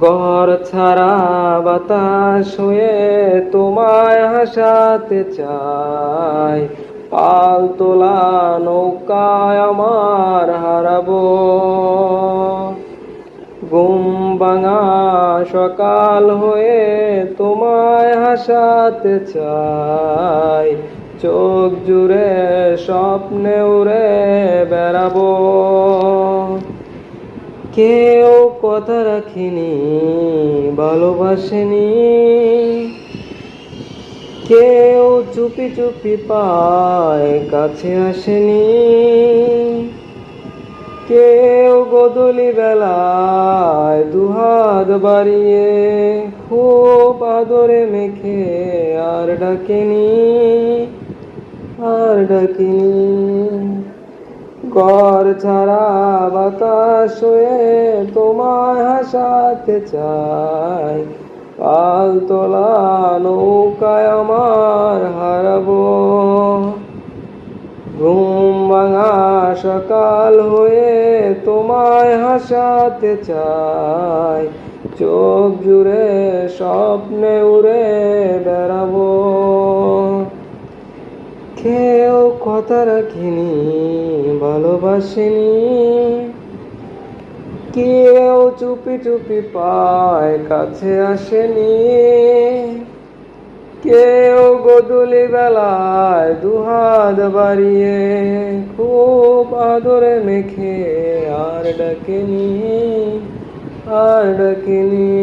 ঘর ছাড়া বাতাস হয়ে তোমায় হাসাতে চাই, পাল তোলা নৌকায় আমার হারাবো। ঘুম ভাঙা সকাল হয়ে তোমায় হাসাতে চাই, চোখ জুড়ে স্বপ্নে উড়ে বেড়াবো। কেউ কথা রাখিনি, ভালোবাসেনি, কেউ চুপি চুপি পায় কাছে আসেনি, কেউ গোধূলি বেলায় দুহাত বাড়িয়ে খুব আদরে মেখে আর ডাকেনি, আর ডাকেনি। ঘর ছাড়া বাতাস হয়ে তোমায় হাসাতে চাই, পাল তোলা নৌকায় আমার হারাবো। ঘুম ভাঙা সকাল হয়ে তোমায় হাসাতে চাই, চোখ জুড়ে স্বপ্নে উড়ে বেড়াবো। কেউ কথা রাখিনি, ভালোবাসেনি, কেউ চুপি চুপি পায় কাছে আসেনি, কেউ গোধূলি বেলায় দুহাত বাড়িয়ে খুব আদরে মেখে আর ডাকেনি, আর ডাকেনি।